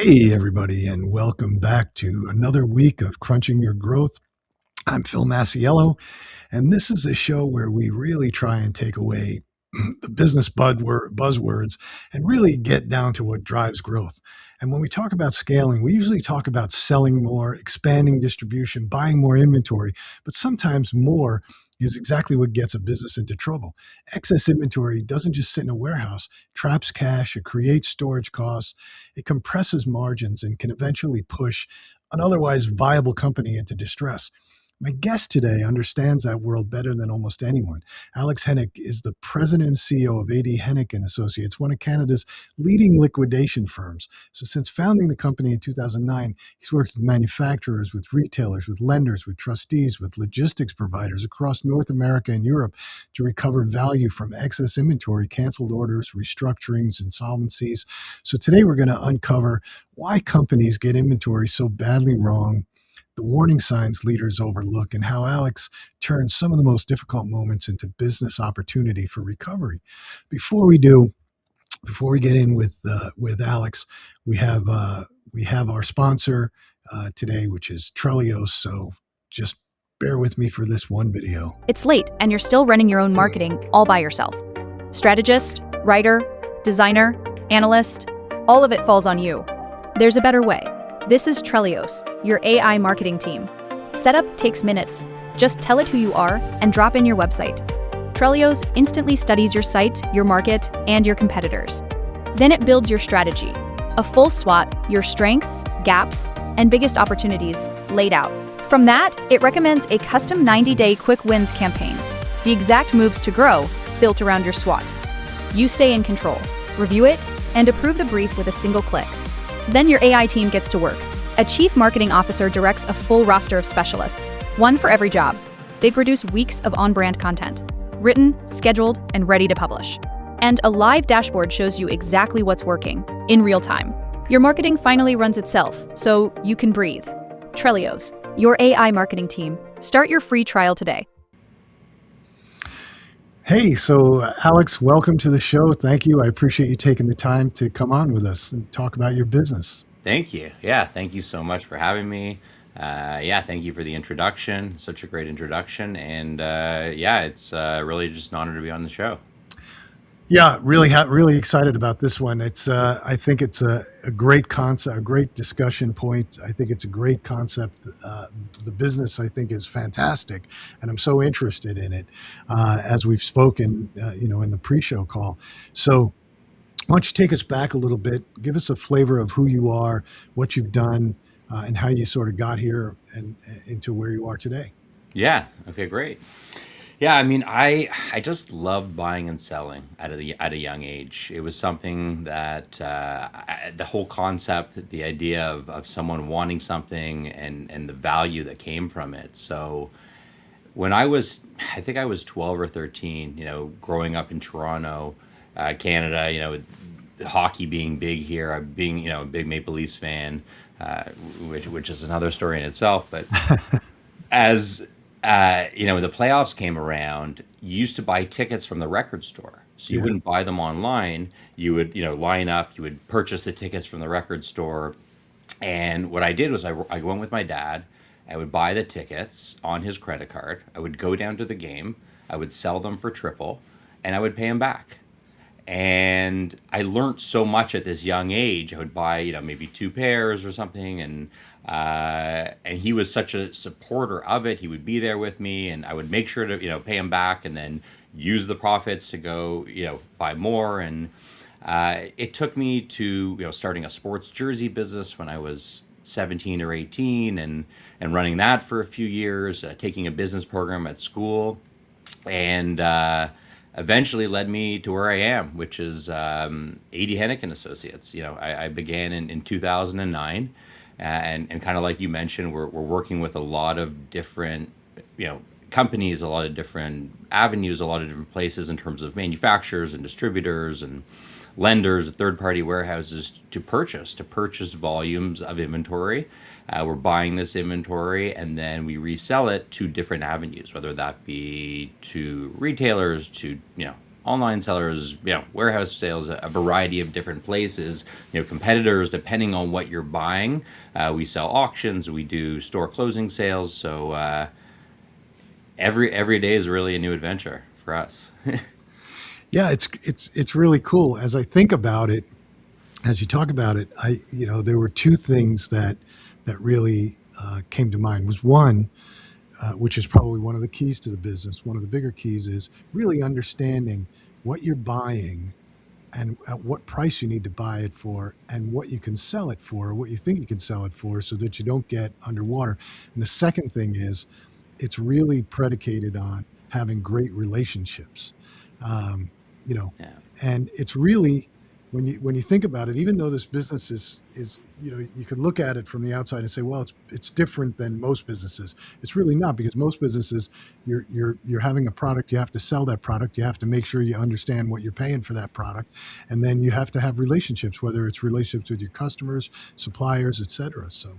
Hey, everybody, and welcome back to another week of Crunching Your Growth. I'm Phil Masiello, and this is a show where we really try and take away the business buzzwords and really get down to what drives growth. And when we talk about scaling, we usually talk about selling more, expanding distribution, buying more inventory, but sometimes more is exactly what gets a business into trouble. Excess inventory doesn't just sit in a warehouse, traps cash, it creates storage costs, it compresses margins, and can eventually push an otherwise viable company into distress. My guest today understands that world better than almost anyone. Alex Hennick is the president and CEO of A.D. Hennick Associates, one of Canada's leading liquidation firms. So since founding the company in 2009, he's worked with manufacturers, with retailers, with lenders, with trustees, with logistics providers across North America and Europe to recover value from excess inventory, canceled orders, restructurings, insolvencies. So today we're going to uncover why companies get inventory so badly wrong, the warning signs leaders overlook, and how Alex turns some of the most difficult moments into business opportunity for recovery. Before we do, before we get in with Alex, we have our sponsor today, which is Trellios. So just bear with me for this one video. It's late and you're still running your own marketing all by yourself. Strategist, writer, designer, analyst, all of it falls on you. There's a better way. This is Trellios, your AI marketing team. Setup takes minutes. Just tell it who you are and drop in your website. Trellios instantly studies your site, your market, and your competitors. Then it builds your strategy, a full SWOT, your strengths, gaps, and biggest opportunities laid out. From that, it recommends a custom 90-day quick wins campaign, the exact moves to grow built around your SWOT. You stay in control, review it, and approve the brief with a single click. Then your AI team gets to work. A chief marketing officer directs a full roster of specialists, one for every job. They produce weeks of on-brand content, written, scheduled, and ready to publish. And a live dashboard shows you exactly what's working, in real time. Your marketing finally runs itself, so you can breathe. Trellios, your AI marketing team. Start your free trial today. Hey, so Alex, welcome to the show. Thank you. I appreciate you taking the time to come on with us and talk about your business. Thank you. Yeah, thank you so much for having me. Thank you for the introduction. Such a great introduction. And it's really just an honor to be on the show. Yeah, really excited about this one. It's I think it's a great concept, a great discussion point. I think it's a great concept. The business, I think, is fantastic, and I'm so interested in it, as we've spoken, in the pre-show call. So why don't you take us back a little bit, give us a flavor of who you are, what you've done, and how you sort of got here and into where you are today. Yeah. Okay, great. Yeah, I mean, I just loved buying and selling at a young age. It was something that the whole concept, the idea of someone wanting something and the value that came from it. So when I think I was 12 or 13, growing up in Toronto, Canada, hockey being big here, being, a big Maple Leafs fan, which is another story in itself. But as the playoffs came around, you used to buy tickets from the record store. So you wouldn't buy them online. You would, line up, you would purchase the tickets from the record store. And what I did was I went with my dad. I would buy the tickets on his credit card. I would go down to the game. I would sell them for triple, and I would pay him back. And I learned so much at this young age. I would buy, maybe 2 pairs or something, and he was such a supporter of it. He would be there with me, and I would make sure to, pay him back, and then use the profits to go, buy more. And it took me to, starting a sports jersey business when I was 17 or 18, and running that for a few years, taking a business program at school, and eventually led me to where I am, which is A.D. Hennick Associates. I began in 2009, and kind of like you mentioned, we're working with a lot of different, companies, a lot of different avenues, a lot of different places in terms of manufacturers and distributors and lenders, third-party warehouses to purchase volumes of inventory. We're buying this inventory, and then we resell it to different avenues, whether that be to retailers, to online sellers, warehouse sales, a variety of different places, competitors, depending on what you're buying. We sell auctions, we do store closing sales. So every day is really a new adventure for us. Yeah, it's really cool. As I think about it, as you talk about it, there were two things that really came to mind. Was one, which is probably one of the keys to the business. One of the bigger keys is really understanding what you're buying and at what price you need to buy it for and what you can sell it for, what you think you can sell it for, so that you don't get underwater. And the second thing is it's really predicated on having great relationships. Um, you know, Yeah. and it's really when you think about it, even though this business is you could look at it from the outside and say, well, it's different than most businesses. It's really not, because most businesses, you're having a product, you have to sell that product, you have to make sure you understand what you're paying for that product, and then you have to have relationships, whether it's relationships with your customers, suppliers, et cetera. So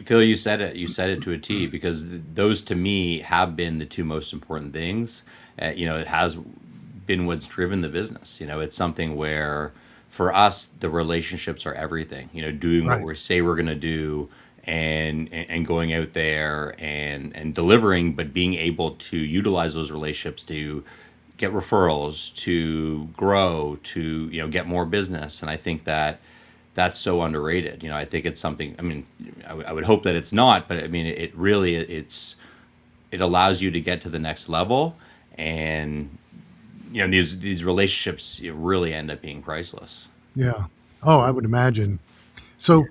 Phil, you said it. You said it to a T, because those to me have been the two most important things. It has been what's driven the business. It's something where for us the relationships are everything. Doing what right. we say we're going to do, and going out there and delivering, but being able to utilize those relationships to get referrals, to grow, to get more business. And I think that that's so underrated. I think it's something. I mean, I would hope that it's not, but I mean, it really it allows you to get to the next level, and these relationships really end up being priceless. Yeah. Oh, I would imagine. So,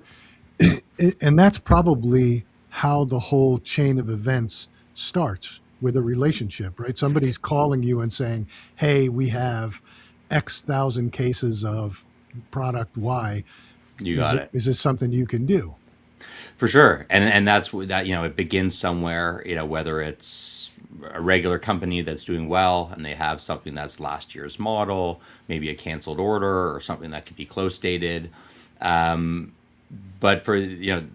and that's probably how the whole chain of events starts, with a relationship, right? Somebody's calling you and saying, hey, we have X thousand cases of product Y. You got it. Is this something you can do? For sure. And that's that, it begins somewhere, whether it's a regular company that's doing well and they have something that's last year's model, maybe a canceled order or something that could be close dated. But for,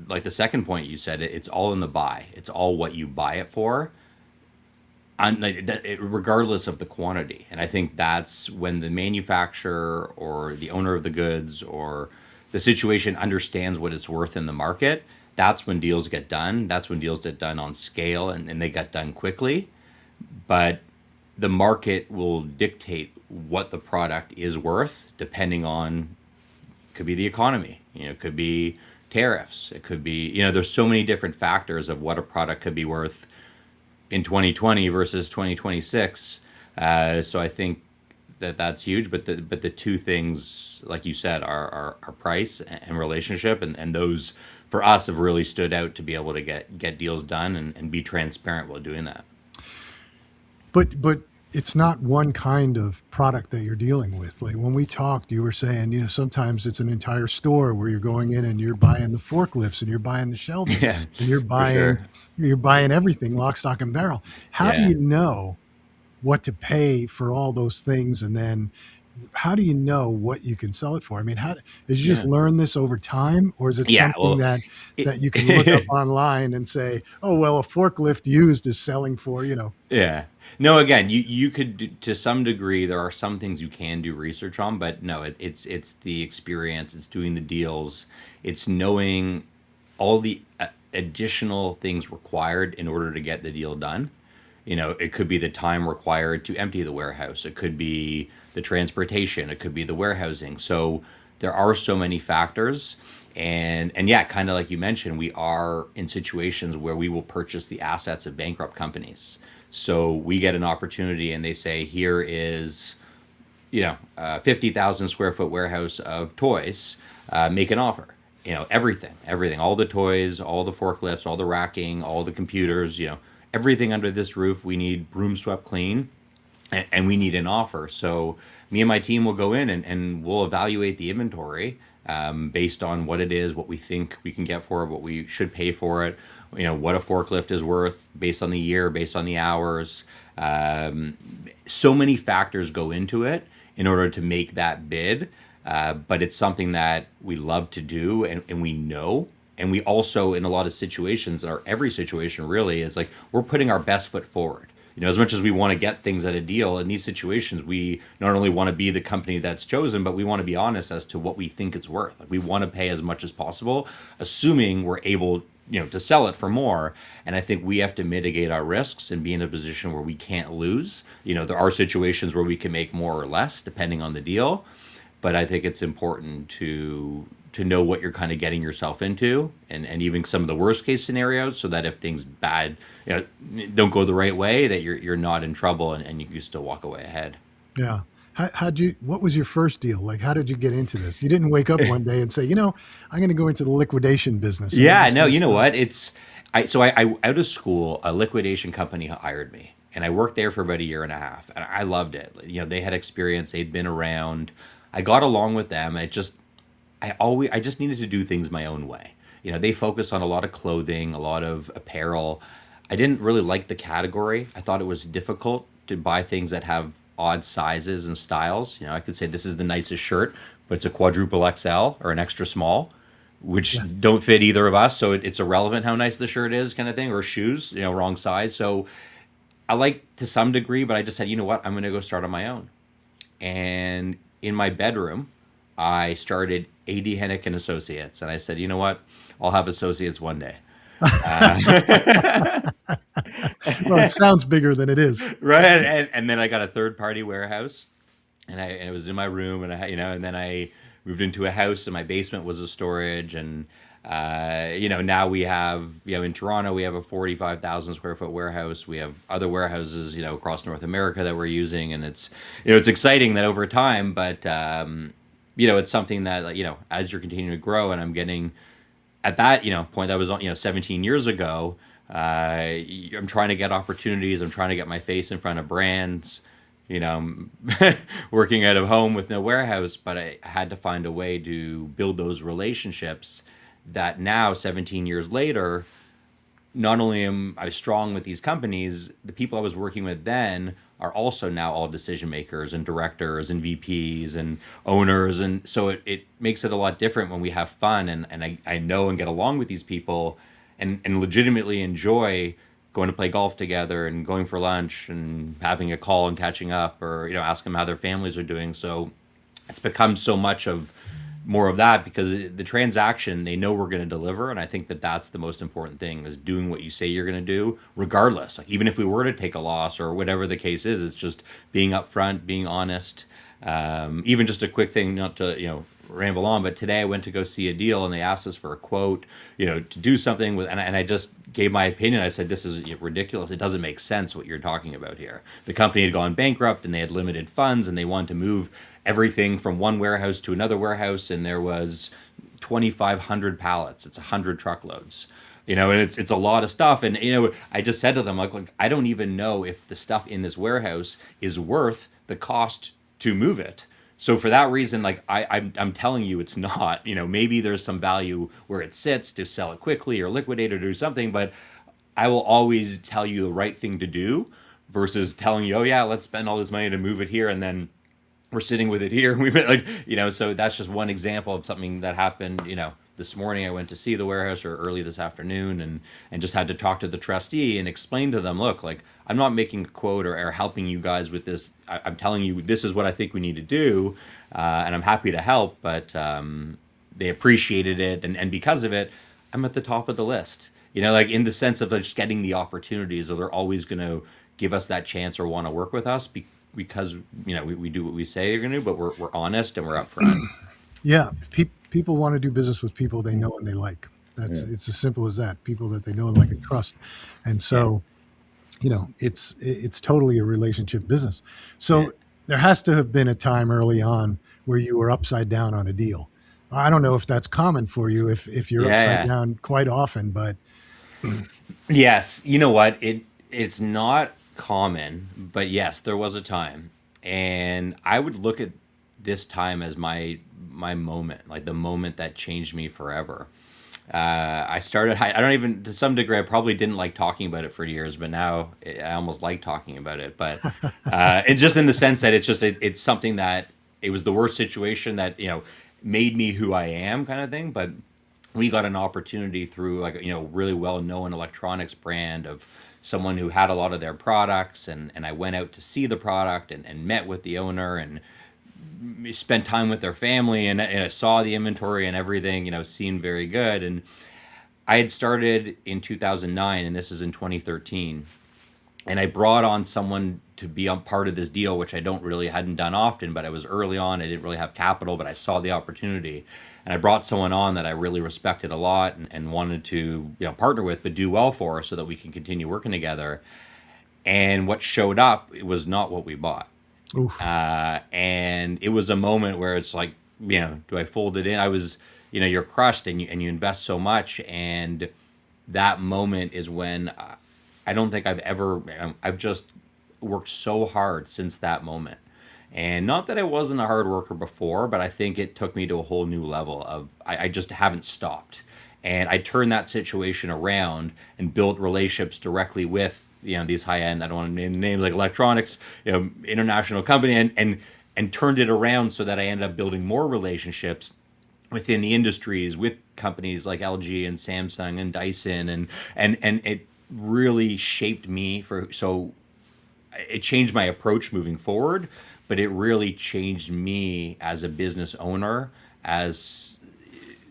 like the second point you said, it's all in the buy. It's all what you buy it for, regardless of the quantity. And I think that's when the manufacturer or the owner of the goods or the situation understands what it's worth in the market. That's when deals get done. That's when deals get done on scale, and they get done quickly. But the market will dictate what the product is worth, depending on, could be the economy, could be tariffs. It could be, there's so many different factors of what a product could be worth in 2020 versus 2026. So I think that's huge. But the two things, like you said, are price and relationship, and those for us have really stood out to be able to get deals done and be transparent while doing that. But it's not one kind of product that you're dealing with. Like when we talked, you were saying, sometimes it's an entire store where you're going in and you're buying the forklifts and you're buying the shelving, Yeah, and you're for buying sure. you're buying everything, lock, stock, and barrel. How do Yeah. you know what to pay for all those things, and then how do you know what you can sell it for? I mean, how did you just Yeah. learn this over time, or is it Yeah. something Well, that you can look up online and say, oh, well, a forklift used is selling for, yeah. No, again, you could to some degree, there are some things you can do research on, but no, it's the experience, it's doing the deals, it's knowing all the additional things required in order to get the deal done. It could be the time required to empty the warehouse, it could be the transportation, it could be the warehousing. So there are so many factors. And yeah, kind of like you mentioned, we are in situations where we will purchase the assets of bankrupt companies. So we get an opportunity and they say, here is, a 50,000 square foot warehouse of toys, make an offer. Everything, all the toys, all the forklifts, all the racking, all the computers, everything under this roof, we need broom swept clean, and we need an offer. So me and my team will go in and we'll evaluate the inventory, based on what it is, what we think we can get for it, what we should pay for it, what a forklift is worth based on the year, based on the hours. So many factors go into it in order to make that bid. But it's something that we love to do, and we know. And we also, in a lot of situations, or every situation really, is like we're putting our best foot forward. As much as we want to get things at a deal, in these situations, we not only want to be the company that's chosen, but we want to be honest as to what we think it's worth. Like, we want to pay as much as possible, assuming we're able, to sell it for more. And I think we have to mitigate our risks and be in a position where we can't lose. There are situations where we can make more or less depending on the deal, but I think it's important to know what you're kind of getting yourself into, and even some of the worst case scenarios, so that if things bad, don't go the right way, that you're not in trouble, and you can still walk away ahead. Yeah. What was your first deal? Like, how did you get into this? You didn't wake up one day and say, I'm going to go into the liquidation business. Yeah, no, you know what? I out of school, a liquidation company hired me, and I worked there for about a year and a half, and I loved it. They had experience, they'd been around. I got along with them. I just needed to do things my own way. They focus on a lot of clothing, a lot of apparel. I didn't really like the category. I thought it was difficult to buy things that have odd sizes and styles. I could say this is the nicest shirt, but it's a quadruple XL or an extra small, which don't fit either of us. So it's irrelevant how nice the shirt is, kind of thing, or shoes, wrong size. So I like to some degree, but I just said, you know what, I'm going to go start on my own. And in my bedroom, I started A.D. Hennick and Associates. And I said, you know what, I'll have associates one day. Well, it sounds bigger than it is, right? And then I got a third-party warehouse, and it was in my room, and and then I moved into a house, and my basement was a storage, and now we have, in Toronto, we have a 45,000 square foot warehouse. We have other warehouses, across North America that we're using, and it's exciting that over time, but it's something that as you're continuing to grow, and I'm getting at that, point that was, 17 years ago, I'm trying to get opportunities. I'm trying to get my face in front of brands, working out of home with no warehouse, but I had to find a way to build those relationships that now, 17 years later, not only am I strong with these companies, the people I was working with then are also now all decision makers and directors and VPs and owners. And so it makes it a lot different when we have fun, and I know and get along with these people and legitimately enjoy going to play golf together and going for lunch and having a call and catching up, or, ask them how their families are doing. So it's become so much of more of that, because the transaction, they know we're going to deliver. And I think that that's the most important thing, is doing what you say you're going to do, regardless. Like, even if we were to take a loss or whatever the case is, it's just being upfront, being honest. Even just a quick thing, not to, ramble on, but today I went to go see a deal, and they asked us for a quote, to do something with, and I just gave my opinion. I said, this is ridiculous. It doesn't make sense what you're talking about here. The company had gone bankrupt, and they had limited funds, and they wanted to move everything from one warehouse to another warehouse, and there was 2,500 pallets. It's 100 truckloads. And it's a lot of stuff. And I just said to them, like, I don't even know if the stuff in this warehouse is worth the cost to move it. So for that reason, like, I'm telling you, it's not. Maybe there's some value where it sits to sell it quickly or liquidate it or do something, but I will always tell you the right thing to do versus telling you, oh yeah, let's spend all this money to move it here, and then we're sitting with it here. We've been so that's just one example of something that happened. This morning I went to see the warehouse, or early this afternoon, and just had to talk to the trustee and explain to them, look, like, I'm not making a quote or helping you guys with this. I'm telling you, this is what I think we need to do, and I'm happy to help, but they appreciated it, and because of it, I'm at the top of the list. Like, in the sense of just getting the opportunities, or they're always going to give us that chance or want to work with us because we do what we say you're going to do, but we're honest and we're upfront. Yeah, people want to do business with people they know and they like. It's as simple as that. People that they know and like and trust, and so it's totally a relationship business. So there has to have been a time early on where you were upside down on a deal. I don't know if that's common for you, if you're upside down quite often, but yes, you know what, it's not common, but yes, there was a time, and I would look at this time as my moment, like the moment that changed me forever. I don't even, to some degree, I probably didn't like talking about it for years, but now I almost like talking about it. But and just in the sense that it's something that, it was the worst situation that made me who I am, kind of thing. But we got an opportunity through like, really well known electronics brand of someone who had a lot of their products, and I went out to see the product and met with the owner and spent time with their family, and I saw the inventory and everything, seemed very good. And I had started in 2009, and this is in 2013, and I brought on someone to be a part of this deal, which I hadn't done often, but I was early on. I didn't really have capital, but I saw the opportunity, and I brought someone on that I really respected a lot and wanted to partner with, but do well for, so that we can continue working together. And what showed up, it was not what we bought. Oof. And it was a moment where it's like, do I fold it in? I was, you're crushed, and you invest so much, and that moment is when I don't think I've just worked so hard since that moment. And not that I wasn't a hard worker before, but I think it took me to a whole new level of, I just haven't stopped. And I turned that situation around and built relationships directly with, these high end, I don't want to name names, like electronics, international company, and turned it around so that I ended up building more relationships within the industries with companies like LG and Samsung and Dyson, and it really shaped me so it changed my approach moving forward, but it really changed me as a business owner, as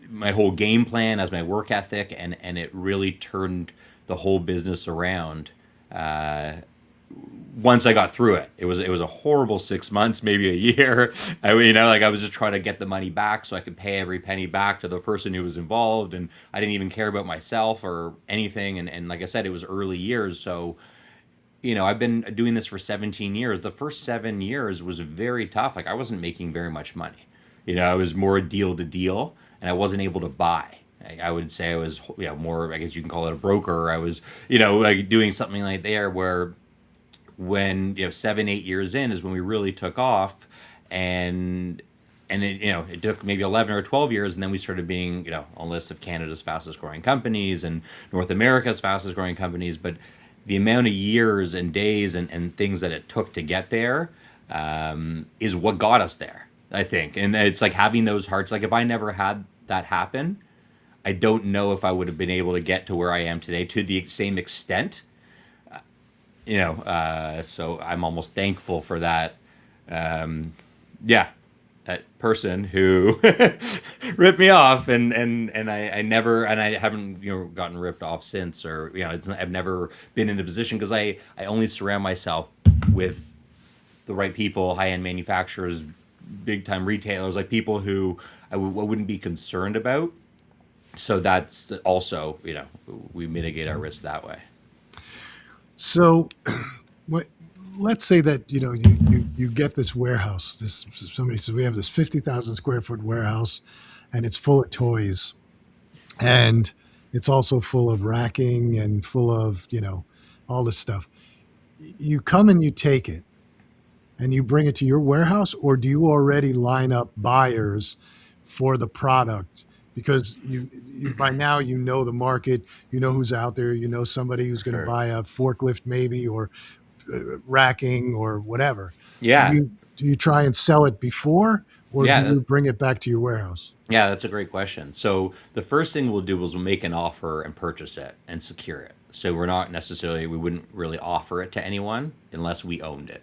my whole game plan, as my work ethic, and it really turned the whole business around. Once I got through it, it was a horrible 6 months, maybe a year. I was just trying to get the money back so I could pay every penny back to the person who was involved, and I didn't even care about myself or anything. And like I said, it was early years, so I've been doing this for 17 years. The first 7 years was very tough. Like, I wasn't making very much money. I was more deal to deal, and I wasn't able to buy. I would say I was, more, I guess you can call it a broker. I was, like doing something like there where when, 7, 8 years in is when we really took off, and it, it took maybe 11 or 12 years, and then we started being, on a list of Canada's fastest growing companies and North America's fastest growing companies. But the amount of years and days and things that it took to get there is what got us there, I think. And it's like having those hearts, like if I never had that happen, I don't know if I would have been able to get to where I am today to the same extent. So I'm almost thankful for that. That person who ripped me off, and I never, and I haven't gotten ripped off since, or I've never been in a position, because I only surround myself with the right people, high end manufacturers, big time retailers, like people who I wouldn't be concerned about. So that's also, we mitigate our risk that way. So, let's say that you get this warehouse. Somebody says we have this 50,000 square foot warehouse, and it's full of toys, and it's also full of racking and full of all this stuff. You come and you take it, and you bring it to your warehouse, or do you already line up buyers for the product? Because you by now the market, who's out there, somebody who's going to Sure. buy a forklift maybe, or racking or whatever. Yeah. Do you try and sell it before, or do Yeah. you bring it back to your warehouse? Yeah, that's a great question. So the first thing we'll do is we'll make an offer and purchase it and secure it. So we wouldn't really offer it to anyone unless we owned it.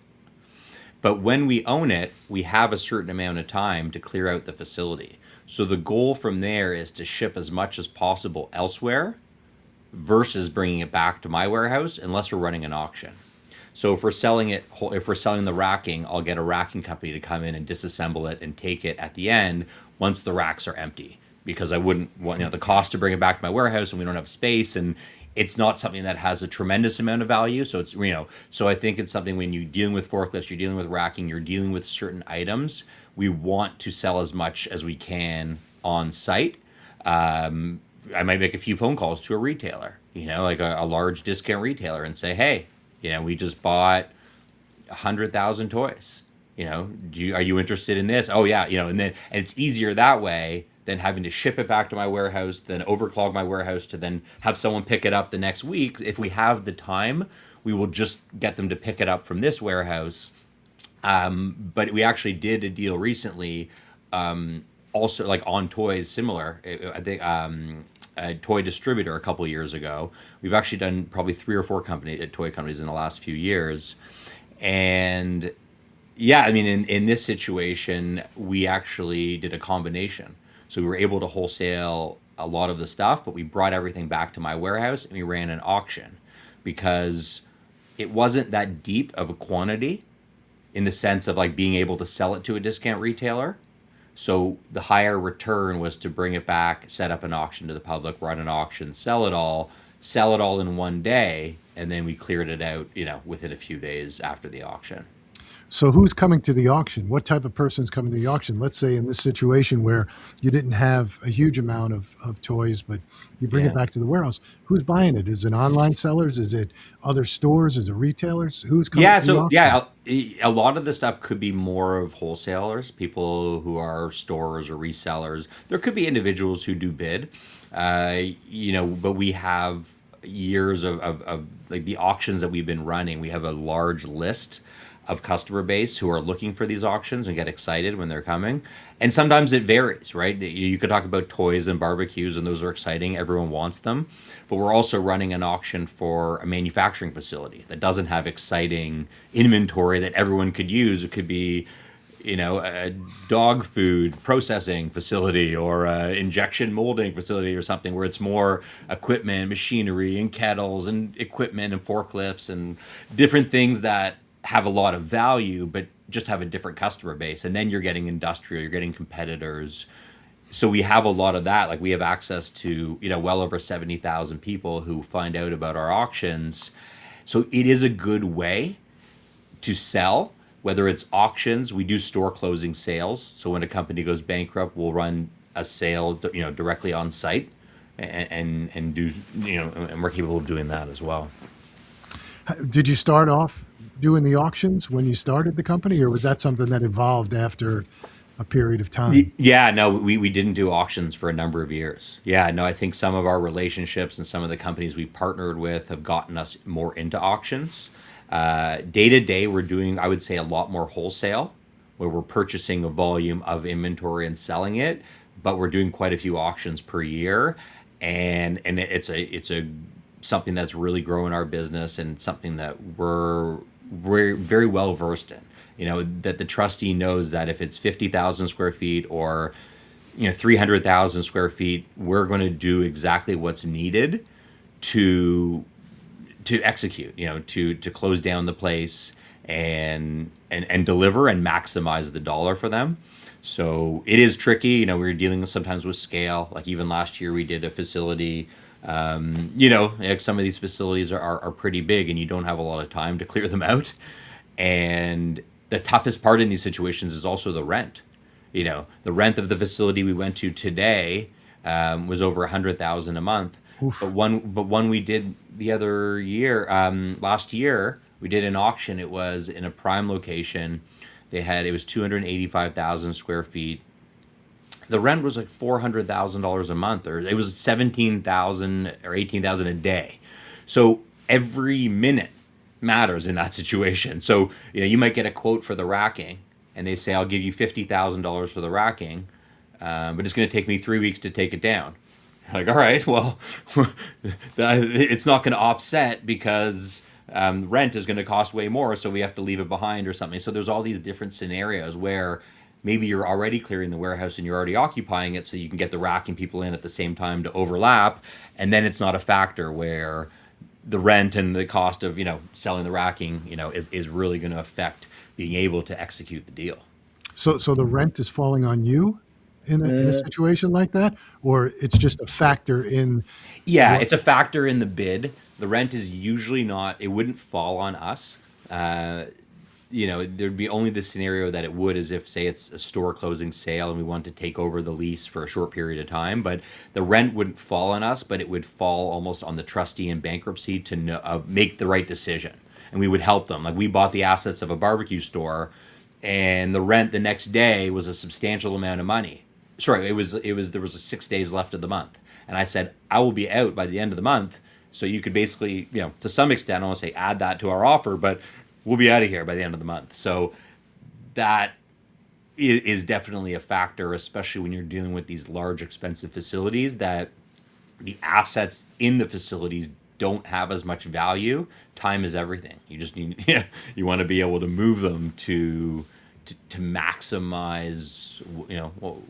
But when we own it, we have a certain amount of time to clear out the facility. So the goal from there is to ship as much as possible elsewhere versus bringing it back to my warehouse, unless we're running an auction. So if we're selling the racking, I'll get a racking company to come in and disassemble it and take it at the end once the racks are empty, because I wouldn't want the cost to bring it back to my warehouse, and we don't have space, and it's not something that has a tremendous amount of value. So it's so I think it's something, when you're dealing with forklifts, you're dealing with racking, you're dealing with certain items, we want to sell as much as we can on site. I might make a few phone calls to a retailer, like a large discount retailer, and say, hey, we just bought 100,000 toys. Are you interested in this? Oh yeah, and it's easier that way than having to ship it back to my warehouse, then overclog my warehouse to then have someone pick it up the next week. If we have the time, we will just get them to pick it up from this warehouse. But we actually did a deal recently also like on toys, similar. I think a toy distributor a couple of years ago. We've actually done probably 3 or 4 toy companies in the last few years, and yeah, I mean, in this situation, we actually did a combination. So we were able to wholesale a lot of the stuff, but we brought everything back to my warehouse and we ran an auction because it wasn't that deep of a quantity in the sense of like being able to sell it to a discount retailer. So the higher return was to bring it back, set up an auction to the public, run an auction, sell it all in one day, and then we cleared it out, within a few days after the auction. So who's coming to the auction? What type of person's coming to the auction? Let's say in this situation where you didn't have a huge amount of toys, but you bring it Yeah. back to the warehouse. Who's buying it? Is it online sellers? Is it other stores? Is it retailers? Who's coming Yeah, to the so auction? yeah, a lot of the stuff could be more of wholesalers, people who are stores or resellers. There could be individuals who do bid, but we have years of like the auctions that we've been running. We have a large list of customer base who are looking for these auctions and get excited when they're coming. And sometimes it varies, right? You could talk about toys and barbecues, and those are exciting. Everyone wants them. But we're also running an auction for a manufacturing facility that doesn't have exciting inventory that everyone could use. It could be, a dog food processing facility or a injection molding facility or something where it's more equipment, machinery, and kettles and equipment and forklifts and different things that have a lot of value, but just have a different customer base. And then you're getting industrial, you're getting competitors. So we have a lot of that. Like we have access to, well over 70,000 people who find out about our auctions. So it is a good way to sell, whether it's auctions. We do store closing sales. So when a company goes bankrupt, we'll run a sale, directly on site and do, and we're capable of doing that as well. Did you start off doing the auctions when you started the company, or was that something that evolved after a period of time? Yeah, no, we didn't do auctions for a number of years. Yeah, no, I think some of our relationships and some of the companies we partnered with have gotten us more into auctions. Day to day, we're doing, I would say, a lot more wholesale, where we're purchasing a volume of inventory and selling it, but we're doing quite a few auctions per year, and it's a something that's really growing our business and something that we're very well versed in. That the trustee knows that if it's 50,000 square feet or 300,000 square feet, we're going to do exactly what's needed to execute, to close down the place and deliver and maximize the dollar for them. So it is tricky. We're dealing sometimes with scale. Like even last year we did a facility. Like some of these facilities are pretty big and you don't have a lot of time to clear them out. And the toughest part in these situations is also the rent. The rent of the facility we went to today was over $100,000 a month. Oof. But one we did the other year, last year, we did an auction. It was in a prime location. It was 285,000 square feet. The rent was like $400,000 a month, or it was 17,000 or 18,000 a day. So every minute matters in that situation. So you might get a quote for the racking, and they say, "I'll give you $50,000 for the racking, but it's going to take me 3 weeks to take it down." Like, all right, well, it's not going to offset because rent is going to cost way more, so we have to leave it behind or something. So there's all these different scenarios where maybe you're already clearing the warehouse and you're already occupying it so you can get the racking people in at the same time to overlap. And then it's not a factor where the rent and the cost of, selling the racking, is really going to affect being able to execute the deal. So the rent is falling on you in a situation like that, or it's just a factor in Yeah, what? it's a factor in the bid. The rent is usually not, it wouldn't fall on us. There'd be only the scenario that it would is if, say, it's a store closing sale and we want to take over the lease for a short period of time. But the rent wouldn't fall on us, but it would fall almost on the trustee in bankruptcy to make the right decision. And we would help them. Like we bought the assets of a barbecue store, and the rent the next day was a substantial amount of money. Sorry, there was 6 days left of the month, and I said I will be out by the end of the month. So you could basically, to some extent, I want to say add that to our offer, but we'll be out of here by the end of the month. So that, is definitely a factor, especially when you're dealing with these large, expensive facilities that the assets in the facilities don't have as much value. Time is everything. You just need, yeah, you want to be able to move them to maximize,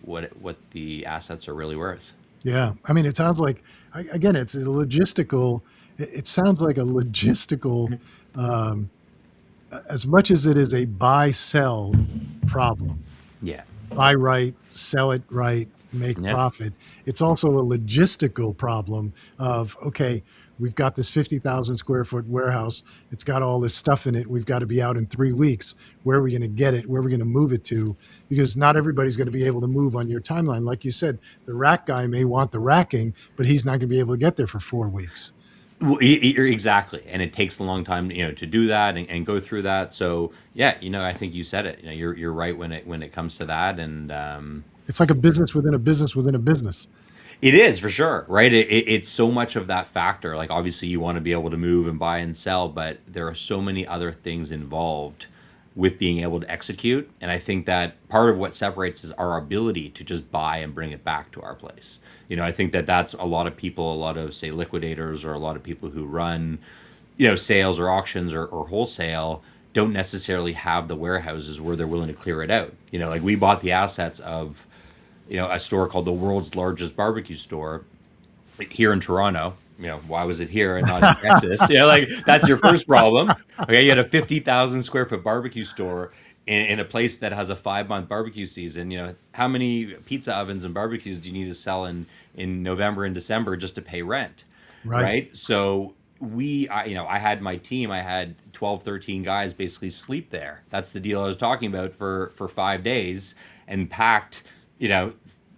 what the assets are really worth. Yeah. I mean, it sounds like, again, it's a logistical, it sounds like a logistical, um, as much as it is a buy sell problem, Yeah. buy right, sell it right, make Yeah. profit. It's also a logistical problem of, okay, we've got this 50,000 square foot warehouse. It's got all this stuff in it. We've got to be out in 3 weeks. Where are we going to get it? Where are we going to move it to? Because not everybody's going to be able to move on your timeline. Like you said, the rack guy may want the racking, but he's not going to be able to get there for 4 weeks. Well, exactly, and it takes a long time, to do that and go through that. So yeah, I think you said it. You're right when it comes to that, and It's like a business within a business within a business. it is for sure, right? It's so much of that factor. Like obviously, you want to be able to move and buy and sell, but there are so many other things involved with being able to execute. And I think that part of what separates is our ability to just buy and bring it back to our place. I think that that's a lot of people, a lot of say liquidators, or a lot of people who run, sales or auctions or wholesale don't necessarily have the warehouses where they're willing to clear it out. Like we bought the assets of a store called the world's largest barbecue store here in Toronto. Why was it here and not in Texas? Like that's your first problem. Okay, you had a 50,000 square foot barbecue store in a place that has a 5-month barbecue season. How many pizza ovens and barbecues do you need to sell in November and December just to pay rent? Right. Right. So I had my team, I had 12, 13 guys basically sleep there. That's the deal I was talking about for 5 days, and packed,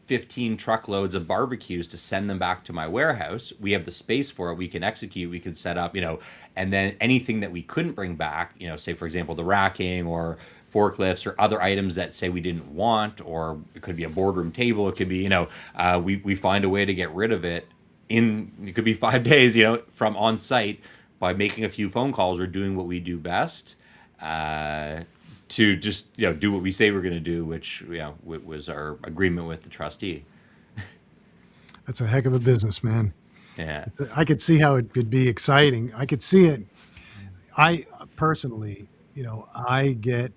15 truckloads of barbecues to send them back to my warehouse. We have the space for it. We can execute, we can set up, and then anything that we couldn't bring back, say for example, the racking or forklifts or other items that say we didn't want, or it could be a boardroom table. It could be, we find a way to get rid of it it could be 5 days, from on site by making a few phone calls or doing what we do best. To just do what we say we're going to do, which was our agreement with the trustee. That's a heck of a business, man. Yeah, I could see how it could be exciting. I could see it. I personally, I get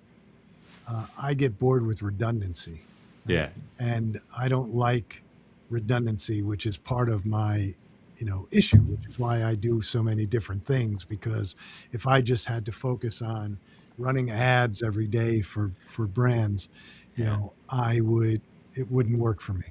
bored with redundancy, yeah, and I don't like redundancy, which is part of my, issue, which is why I do so many different things. Because if I just had to focus on running ads every day for brands, yeah. it wouldn't work for me.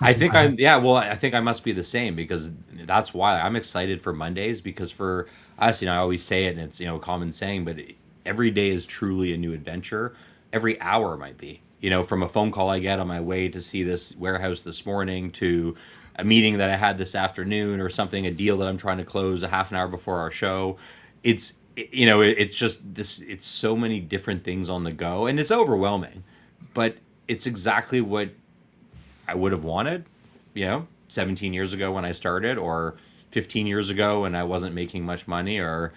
I That's think why. I think I must be the same, because that's why I'm excited for Mondays, because for us, I always say it, and it's, a common saying, but every day is truly a new adventure. Every hour might be, from a phone call I get on my way to see this warehouse this morning, to a meeting that I had this afternoon, or something, a deal that I'm trying to close a half an hour before our show. It's just this, it's so many different things on the go, and it's overwhelming, but it's exactly what I would have wanted, 17 years ago when I started, or 15 years ago when I wasn't making much money, or,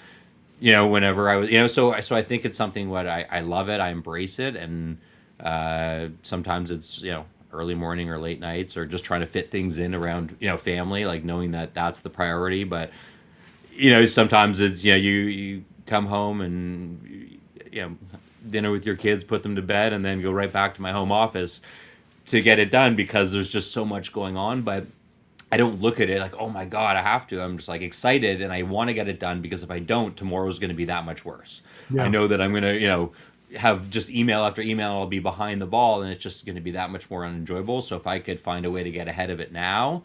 whenever I was, so I think it's something what I love it. I embrace it. And, sometimes it's, early morning or late nights, or just trying to fit things in around, family, like knowing that that's the priority. But, sometimes it's, you come home and, dinner with your kids, put them to bed, and then go right back to my home office to get it done, because there's just so much going on. But I don't look at it like, oh my God, I have to. I'm just like excited, and I want to get it done, because if I don't, tomorrow's going to be that much worse. I Yeah. know that I'm going to, have just email after email, and I'll be behind the ball, and it's just going to be that much more unenjoyable. So if I could find a way to get ahead of it now,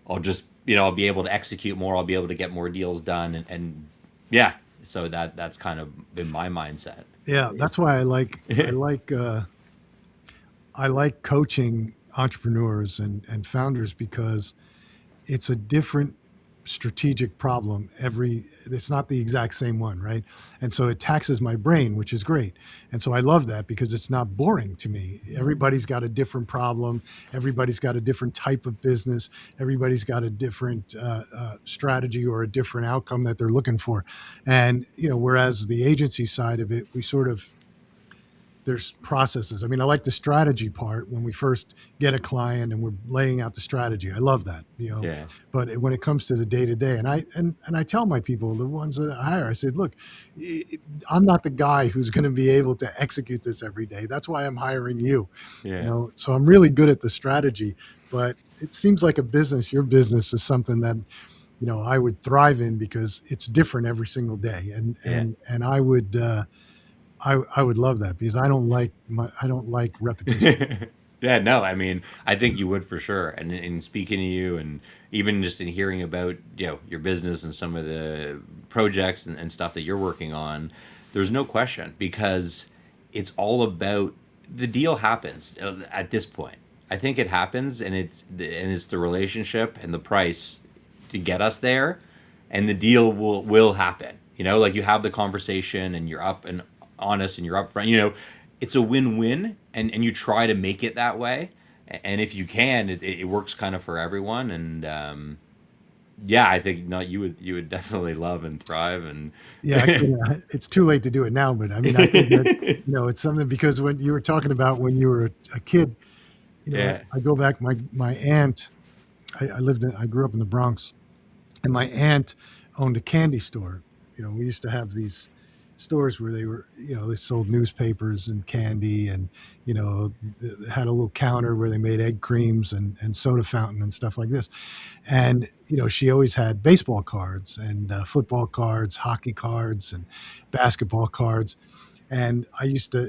I'll just, I'll be able to execute more. I'll be able to get more deals done. And yeah, so that's kind of been my mindset. Yeah. That's why I like coaching entrepreneurs and founders, because it's a different strategic problem it's not the exact same one, right? And so it taxes my brain, which is great. And so I love that, because it's not boring to me. Everybody's got a different problem. Everybody's got a different type of business. Everybody's got a different strategy, or a different outcome that they're looking for. And whereas the agency side of it, we sort of, there's processes. I mean, I like the strategy part when we first get a client and we're laying out the strategy. I love that, Yeah. but when it comes to the day to day, and I tell my people, the ones that I hire, I said, look, I'm not the guy who's going to be able to execute this every day. That's why I'm hiring you, Yeah. so I'm really good at the strategy, but it seems like your business is something that, I would thrive in because it's different every single day. And, Yeah. and I would, I would love that because I don't like repetition. Yeah, no, I mean, I think you would for sure. And in speaking to you, and even just in hearing about your business and some of the projects and stuff that you're working on, there's no question because it's all about the deal happens at this point. I think it happens, and it's the relationship and the price to get us there, and the deal will happen. Like you have the conversation, and you're up and honest, and you're upfront. It's a win-win, and you try to make it that way. And if you can, it works kind of for everyone. And yeah, I think no, you would definitely love and thrive. And Yeah, it's too late to do it now, but I mean, I think that, it's something because when you were talking about when you were a kid, yeah, I go back, my aunt, I grew up in the Bronx, and my aunt owned a candy store. We used to have these stores where they sold newspapers and candy, and, they had a little counter where they made egg creams and soda fountain and stuff like this. And, she always had baseball cards and football cards, hockey cards, and basketball cards. And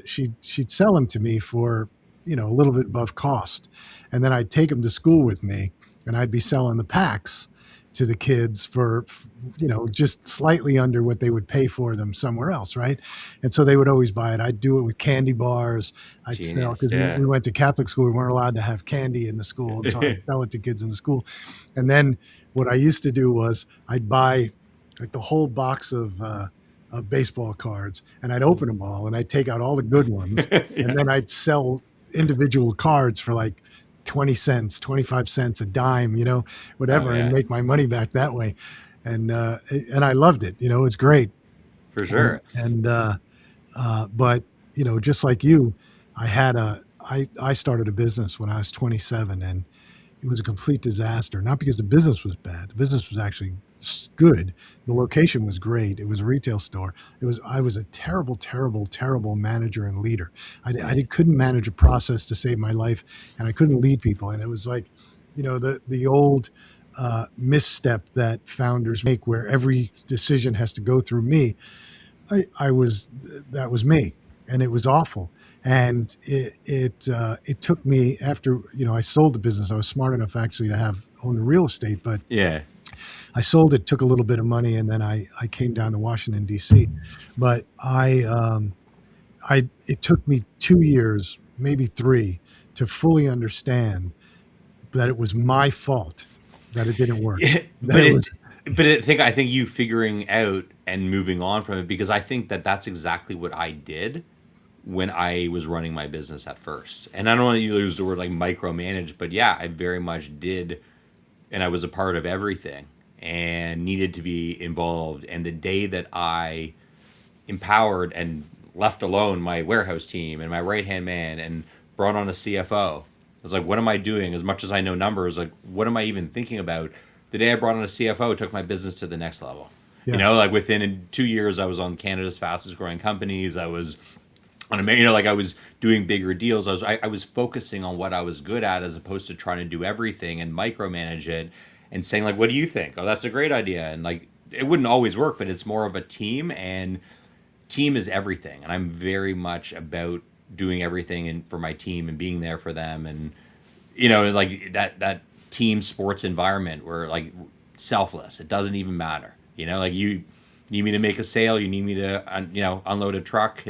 she'd sell them to me for, a little bit above cost. And then I'd take them to school with me, and I'd be selling the packs to the kids for, just slightly under what they would pay for them somewhere else. Right. And so they would always buy it. I'd do it with candy bars. I'd sell, genius. because Yeah, we went to Catholic school. We weren't allowed to have candy in the school. And so I'd sell it to kids in the school. And then what I used to do was I'd buy like the whole box of baseball cards, and I'd open them all, and I'd take out all the good ones, and yeah. then I'd sell individual cards for like 20 cents, 25 cents, a dime, Oh whatever, and yeah, make my money back that way. And I loved it. It's great. for And, sure. but, just like you, I started a business when I was 27, and it was a complete disaster. Not because the business was bad. The business was actually good. The location was great. It was a retail store. I was a terrible, terrible, terrible manager and leader. I couldn't manage a process to save my life, and I couldn't lead people. And it was like, the old misstep that founders make, where every decision has to go through me. That was me, and it was awful. And it took me after, I sold the business. I was smart enough actually to own the real estate, but Yeah, I sold it, took a little bit of money, and then I came down to Washington, D.C. But it took me 2 years, maybe three, to fully understand that it was my fault that it didn't work. That but it was, I think you figuring out and moving on from it, because I think that's exactly what I did when I was running my business at first. And I don't want to use the word like micromanage, but yeah, I very much did, and I was a part of everything and needed to be involved. And the day that I empowered and left alone my warehouse team and my right hand man and brought on a CFO, I was like, what am I doing? As much as I know numbers, like, what am I even thinking about? The day I brought on a CFO, it took my business to the next level. yeah, Like within 2 years, I was on Canada's fastest growing companies. I was on like I was doing bigger deals. I was focusing on what I was good at, as opposed to trying to do everything and micromanage it and saying like, what do you think? Oh, that's a great idea. And like, it wouldn't always work, but it's more of a team, and team is everything. And I'm very much about doing everything for my team and being there for them. And, like that team sports environment where like selfless, it doesn't even matter, like you need me to make a sale, you need me to, unload a truck.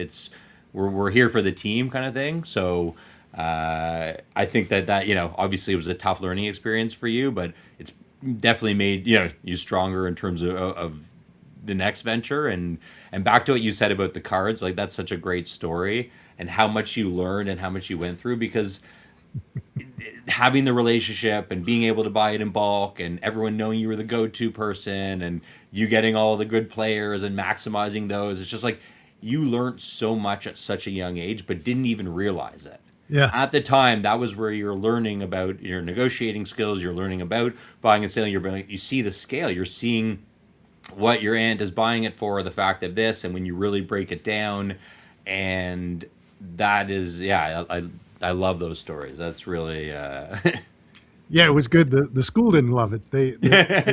We're here for the team kind of thing. So I think that obviously it was a tough learning experience for you, but it's definitely made you stronger in terms of the next venture. And back to what you said about the cards, like that's such a great story, and how much you learned and how much you went through, because having the relationship and being able to buy it in bulk, and everyone knowing you were the go-to person, and you getting all the good players and maximizing those, it's just like you learned so much at such a young age, but didn't even realize it. Yeah. At the time, that was where you're learning about your negotiating skills. You're learning about buying and selling. You see the scale. You're seeing what your aunt is buying it for, the fact of this, and when you really break it down, and that is, yeah, I love those stories. That's really, Yeah, it was good. The school didn't love it.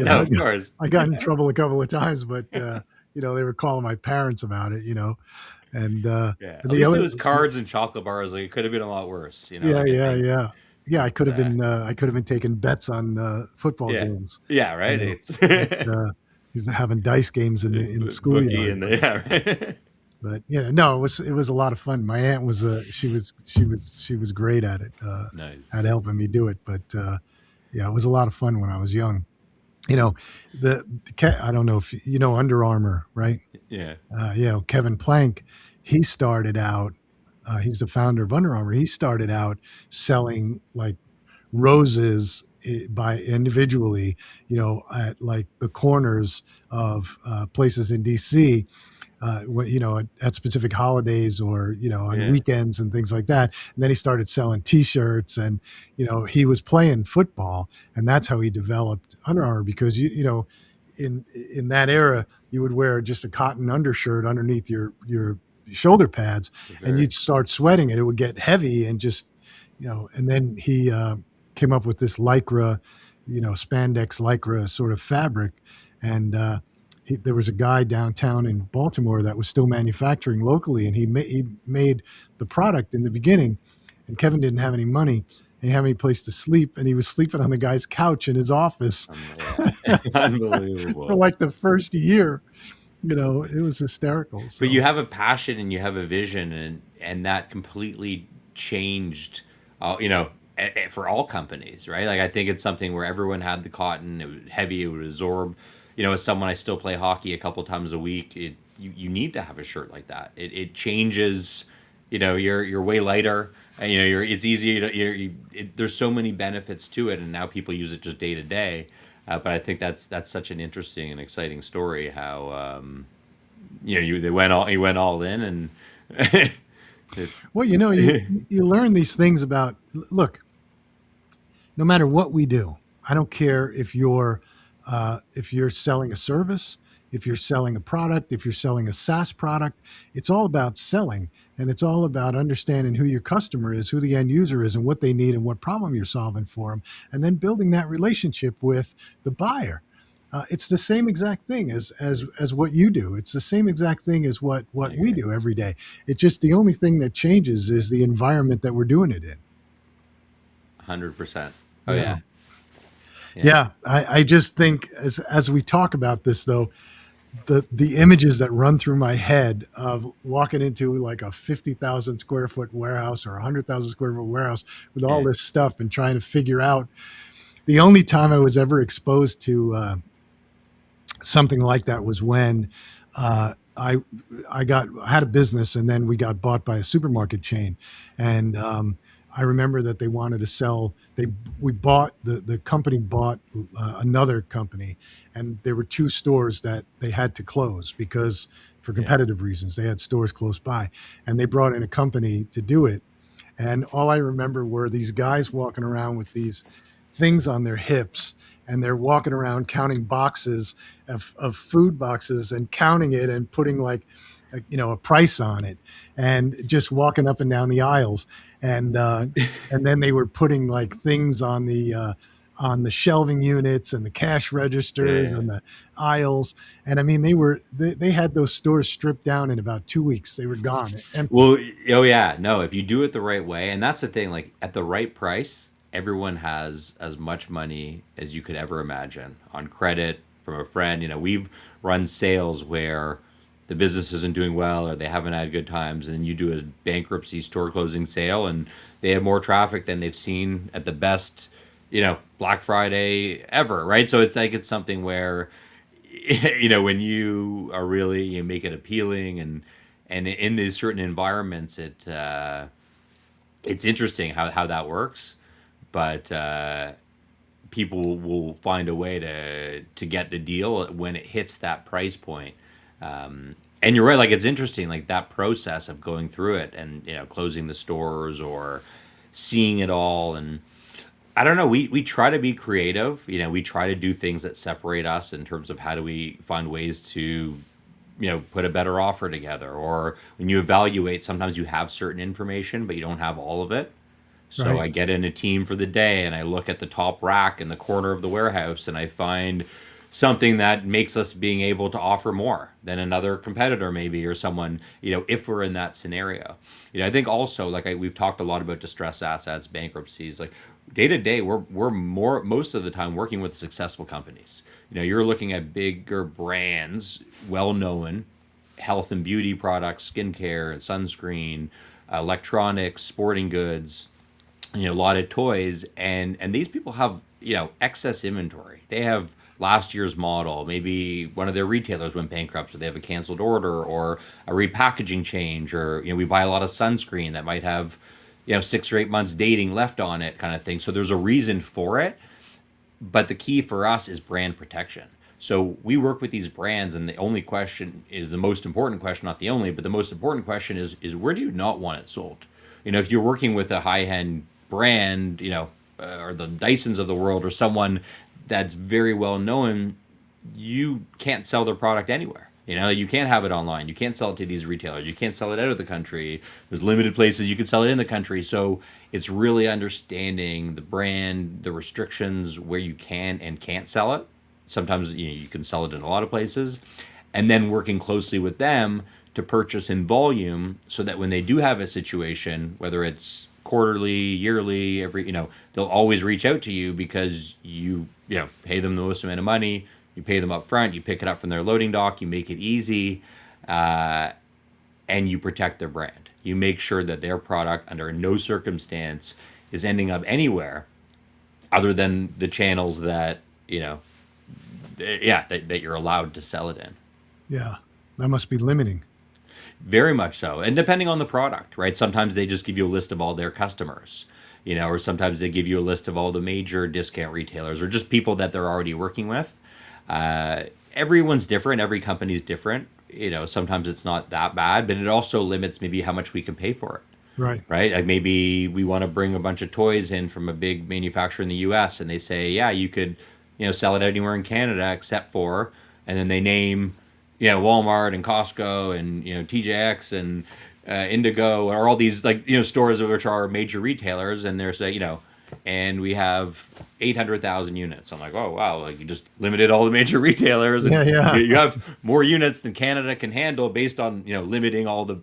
no, of course. I got in trouble a couple of times, but they were calling my parents about it, and Yeah, and at the least it other, was cards and chocolate bars. Like it could have been a lot worse. yeah, Like I yeah, think yeah, yeah. it's, I could have been taking bets on football yeah, games, yeah, you right. know, It's but, he's having dice games in the bookie schoolyard. and the yeah, right. But no, it was a lot of fun. My aunt was she was great at it, Nice. at helping me do it. But yeah, it was a lot of fun when I was young. You know, I don't know if you know Under Armour, right? Yeah, Kevin Plank, he started out. He's the founder of Under Armour. He started out selling like roses by individually, at like the corners of places in DC, at specific holidays or, on yeah, weekends and things like that. And then he started selling T-shirts, and he was playing football, and that's how he developed Under Armour, because in that era you would wear just a cotton undershirt underneath your shoulder pads, for and sure. you'd start sweating, and it would get heavy, and just and then he came up with this lycra, spandex lycra sort of fabric, and there was a guy downtown in Baltimore that was still manufacturing locally, and he made the product in the beginning, and Kevin didn't have any money. He didn't have any place to sleep, and he was sleeping on the guy's couch in his office Yeah, for unbelievable. like the first year. It was hysterical. But you So have a passion and you have a vision, and that completely changed, for all companies, right? Like I think it's something where everyone had the cotton, it was heavy, it would absorb. As someone, I still play hockey a couple times a week. You need to have a shirt like that. It changes. You're way lighter. And, it's easy. There's so many benefits to it, and now people use it just day to day. But I think that's such an interesting and exciting story. How he went all in, and it, well, you learn these things about. Look, no matter what we do, I don't care if you're selling a service, if you're selling a product, if you're selling a SaaS product. It's all about selling, and it's all about understanding who your customer is, who the end user is, and what they need, and what problem you're solving for them, and then building that relationship with the buyer. It's the same exact thing as what you do. It's the same exact thing as what I we agree, do every day. It's just the only thing that changes is the environment that we're doing it in. 100%. Oh Yeah. yeah, yeah, Yeah, I just think as we talk about this, though, the images that run through my head of walking into like a 50,000 square foot warehouse or a 100,000 square foot warehouse with all yeah, this stuff and trying to figure out. The only time I was ever exposed to something like that was when uh, I I had a business, and then we got bought by a supermarket chain, and I remember that they wanted to sell. The company bought another company, and there were two stores that they had to close because for yeah. competitive reasons they had stores close by, and they brought in a company to do it. And all I remember were these guys walking around with these things on their hips, and they're walking around counting boxes of food boxes and counting it and putting like a price on it, and just walking up and down the aisles, and then they were putting like things on the shelving units and the cash registers Yeah. and the aisles. And I mean, they had those stores stripped down in about 2 weeks. They were gone, empty. Well, oh yeah, no, if you do it the right way, and that's the thing, like at the right price, everyone has as much money as you could ever imagine on credit from a friend. We've run sales where the business isn't doing well or they haven't had good times, and you do a bankruptcy store closing sale, and they have more traffic than they've seen at the best, Black Friday ever, right? So it's something where when you are really you make it appealing, and in these certain environments it's interesting how that works, but people will find a way to get the deal when it hits that price point, And you're right, like it's interesting, like that process of going through it and closing the stores or seeing it all. And I don't know, we try to be creative. We try to do things that separate us in terms of how do we find ways to put a better offer together. Or when you evaluate, sometimes you have certain information but you don't have all of it. So Right. I get in a team for the day and I look at the top rack in the corner of the warehouse and I find something that makes us being able to offer more than another competitor maybe, or someone, if we're in that scenario. I think also, like we've talked a lot about distressed assets, bankruptcies, like day to day, we're more, most of the time working with successful companies. You're looking at bigger brands, well-known health and beauty products, skincare and sunscreen, electronics, sporting goods, a lot of toys, and these people have excess inventory. They have last year's model. Maybe one of their retailers went bankrupt, so they have a canceled order or a repackaging change, or we buy a lot of sunscreen that might have 6 or 8 months dating left on it, kind of thing. So there's a reason for it, but the key for us is brand protection. So we work with these brands, and the only question is the most important question, not the only, but the most important question is where do you not want it sold? If you're working with a high-end brand, or the Dysons of the world, or someone that's very well known, you can't sell their product anywhere. You can't have it online. You can't sell it to these retailers. You can't sell it out of the country. There's limited places you can sell it in the country. So it's really understanding the brand, the restrictions, where you can and can't sell it. Sometimes you can sell it in a lot of places, and then working closely with them to purchase in volume so that when they do have a situation, whether it's quarterly, yearly, they'll always reach out to you because you pay them the most amount of money, you pay them up front, you pick it up from their loading dock, you make it easy, and you protect their brand. You make sure that their product under no circumstance is ending up anywhere other than the channels that that you're allowed to sell it in. Yeah. That must be limiting. Very much so. And depending on the product, right? Sometimes they just give you a list of all their customers, or sometimes they give you a list of all the major discount retailers or just people that they're already working with. Everyone's different. Every company's different. Sometimes it's not that bad, but it also limits maybe how much we can pay for it. Right. Right? Like maybe we want to bring a bunch of toys in from a big manufacturer in the US, and they say, yeah, you could, sell it anywhere in Canada except for, and then they name, Walmart and Costco and, TJX and Indigo, or all these stores which are major retailers, and they're saying, and we have 800,000 units. I'm like, oh wow, like you just limited all the major retailers. And Yeah. you have more units than Canada can handle based on limiting all the.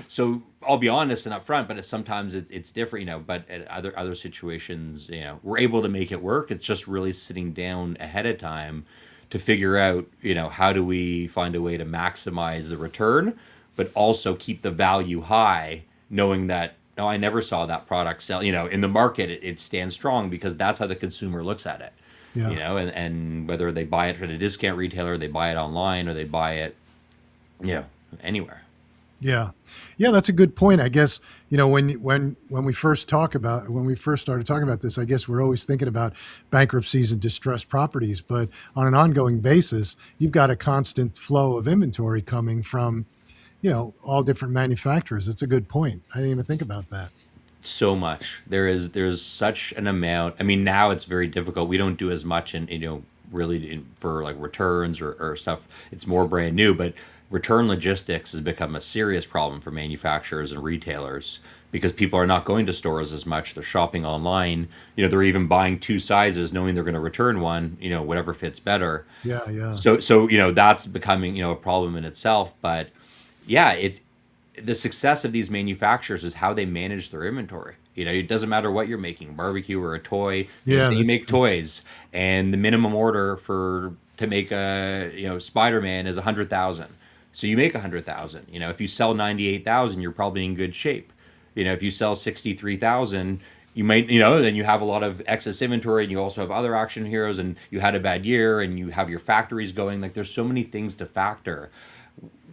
So I'll be honest and upfront, but sometimes it's different, but at other situations, we're able to make it work. It's just really sitting down ahead of time to figure out, how do we find a way to maximize the return, but also keep the value high, knowing that, no, I never saw that product sell, in the market, it stands strong because that's how the consumer looks at it, Yeah. and whether they buy it at a discount retailer, they buy it online, or they buy it, anywhere. Yeah. Yeah, that's a good point. I guess, when we first started talking about this, I guess we're always thinking about bankruptcies and distressed properties, but on an ongoing basis, you've got a constant flow of inventory coming from, all different manufacturers. That's a good point. I didn't even think about that. So much. There's such an amount. I mean, now it's very difficult. We don't do as much really for like returns or stuff. It's more brand new, but return logistics has become a serious problem for manufacturers and retailers because people are not going to stores as much. They're shopping online. They're even buying two sizes knowing they're going to return one, whatever fits better. Yeah. Yeah. So that's becoming, a problem in itself. But yeah, the success of these manufacturers is how they manage their inventory. It doesn't matter what you're making, barbecue or a toy. Yeah, You make toys, and the minimum order to make a Spider-Man is 100,000. So you make 100,000. If you sell 98,000, you're probably in good shape. If you sell 63,000, you might, then you have a lot of excess inventory, and you also have other action heroes, and you had a bad year, and you have your factories going. Like there's so many things to factor.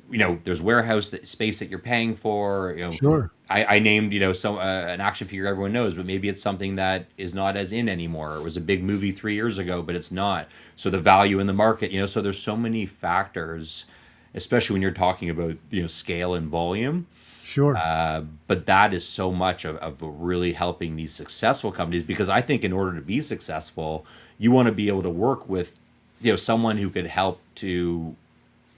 There's warehouse space that you're paying for. Sure. I named, an action figure everyone knows, but maybe it's something that is not as in anymore. It was a big movie 3 years ago, but it's not. So the value in the market, so there's so many factors especially when you're talking about scale and volume. Sure. But that is so much of really helping these successful companies, because I think in order to be successful, you want to be able to work with someone who could help to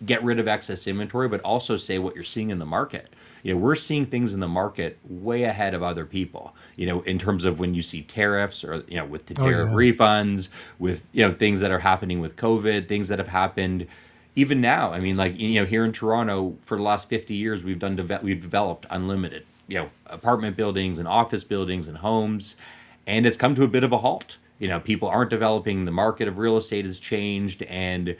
get rid of excess inventory, but also say what you're seeing in the market. We're seeing things in the market way ahead of other people, in terms of when you see tariffs, or, with the Oh tariff yeah. refunds, with, things that are happening with COVID, things that have happened even now. I mean, like, here in Toronto for the last 50 years, we've developed unlimited, apartment buildings and office buildings and homes, and it's come to a bit of a halt. People aren't developing, the market of real estate has changed, and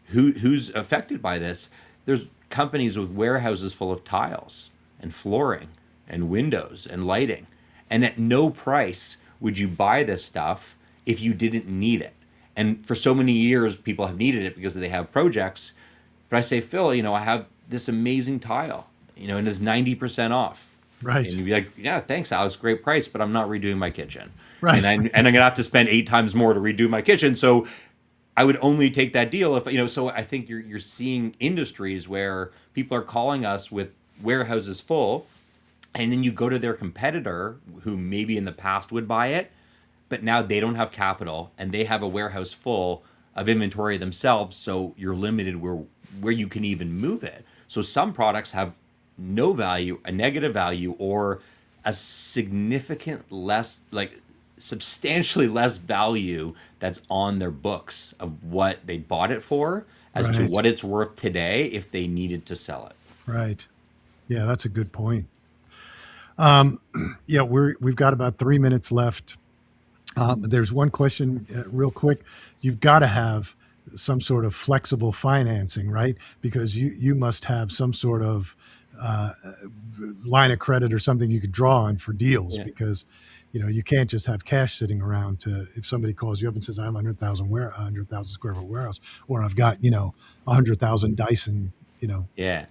who's affected by this? There's companies with warehouses full of tiles and flooring and windows and lighting. And at no price would you buy this stuff if you didn't need it. And for so many years, people have needed it because they have projects. But I say, Phil, I have this amazing tile, and it's 90% off. Right. And you'd be like, yeah, thanks, Alex, great price, but I'm not redoing my kitchen. Right. And I'm gonna have to spend 8 times more to redo my kitchen. So I would only take that deal if. So I think you're seeing industries where people are calling us with warehouses full, and then you go to their competitor who maybe in the past would buy it, but now they don't have capital and they have a warehouse full of inventory themselves. So you're limited where you can even move it. So some products have no value, a negative value, or a significant less, like substantially less value that's on their books of what they bought it for as to Right. what it's worth today if they needed to sell it. Right. Yeah, that's a good point. Yeah, we've got about 3 minutes left. There's one question, real quick. You've got to have some sort of flexible financing, right? Because you must have some sort of uh, line of credit or something you could draw on for deals, Yeah. because you can't just have cash sitting around to, if somebody calls you up and says, I have 100,000 square foot warehouse, or I've got 100,000 Dyson. Yeah.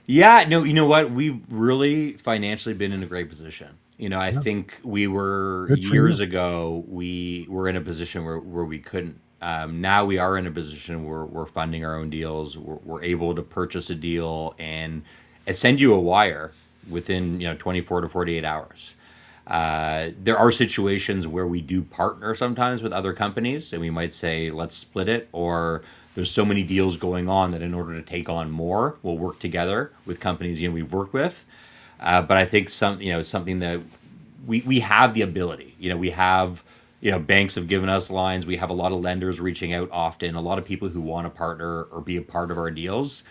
Yeah, no, you know what? We've really financially been in a great position. I Yeah, think we were good for years you. ago, we were in a position where we couldn't. Now we are in a position where we're funding our own deals. We're able to purchase a deal and send you a wire within 24 to 48 hours. There are situations where we do partner sometimes with other companies, and we might say, let's split it, or there's so many deals going on that in order to take on more, we'll work together with companies we've worked with. But I think something that we have the ability. We have banks have given us lines. We have a lot of lenders reaching out often. A lot of people who want to partner or be a part of our deals.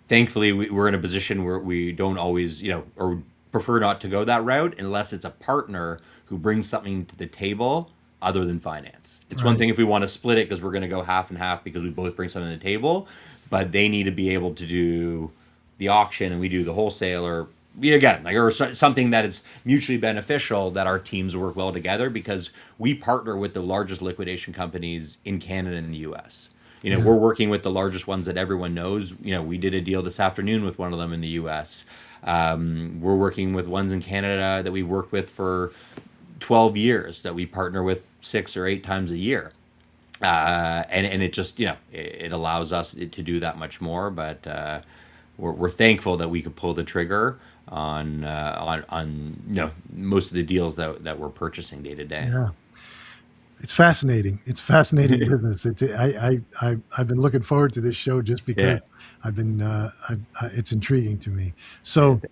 Thankfully, we're in a position where we don't always or prefer not to go that route unless it's a partner who brings something to the table other than finance. It's one Right. thing if we want to split it because we're going to go half and half because we both bring something to the table, but they need to be able to do the auction and we do the wholesale, or again, like, or something that is mutually beneficial, that our teams work well together, because we partner with the largest liquidation companies in Canada and the US. Yeah. We're working with the largest ones that everyone knows. We did a deal this afternoon with one of them in the US. We're working with ones in Canada that we've worked with for 12 years that we partner with 6 or 8 times a year. And it just, it allows us to do that much more. But we're thankful that we could pull the trigger on most of the deals that we're purchasing day to day. Yeah. It's fascinating. It's fascinating business. I've been looking forward to this show just because Yeah. it's intriguing to me. So,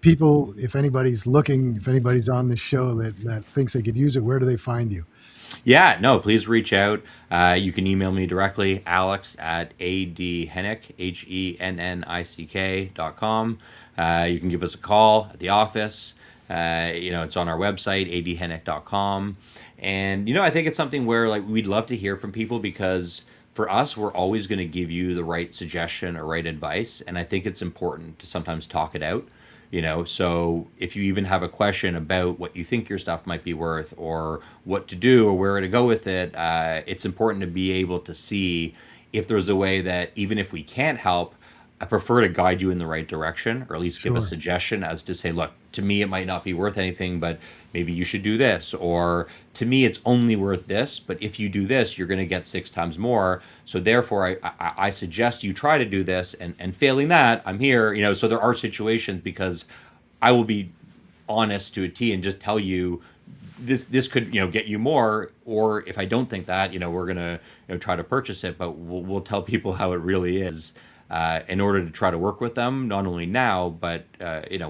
people, if anybody's on this show that thinks they could use it, where do they find you? Yeah, no, please reach out. You can email me directly, Alex at adhennick, hennick.com. You can give us a call at the office. It's on our website, adhennick.com. And, I think it's something where, like, we'd love to hear from people, because for us, we're always going to give you the right suggestion or right advice. And I think it's important to sometimes talk it out. So if you even have a question about what you think your stuff might be worth, or what to do, or where to go with it, it's important to be able to see if there's a way that, even if we can't help, I prefer to guide you in the right direction, or at least give a Sure. suggestion as to say, look, to me, it might not be worth anything, but maybe you should do this. Or to me, it's only worth this, but if you do this, you're going to get 6 times more. So therefore, I suggest you try to do this. And failing that, I'm here. So there are situations because I will be honest to a T and just tell you this could get you more, or if I don't think that, we're gonna try to purchase it, but we'll tell people how it really is, in order to try to work with them not only now but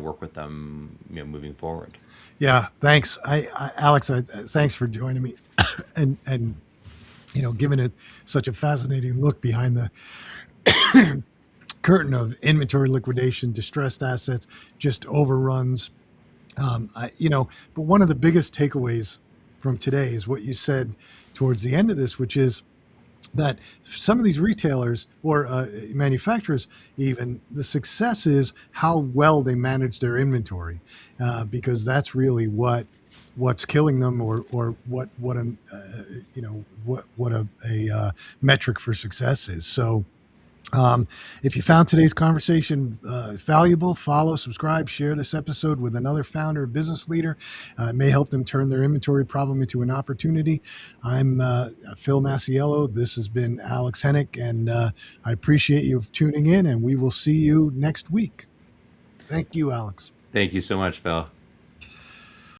work with them moving forward. Yeah, thanks. Alex, thanks for joining me, and giving it such a fascinating look behind the curtain of inventory liquidation, distressed assets, just overruns. But one of the biggest takeaways from today is what you said towards the end of this, which is that some of these retailers or manufacturers, even the success is how well they manage their inventory, because that's really what's killing them, or what an what a metric for success is. So if you found today's conversation valuable, follow, subscribe, share this episode with another founder or business leader. It may help them turn their inventory problem into an opportunity. I'm Phil Masiello. This has been Alex Hennick, and I appreciate you tuning in, and we will see you next week. Thank you, Alex. Thank you so much, Phil.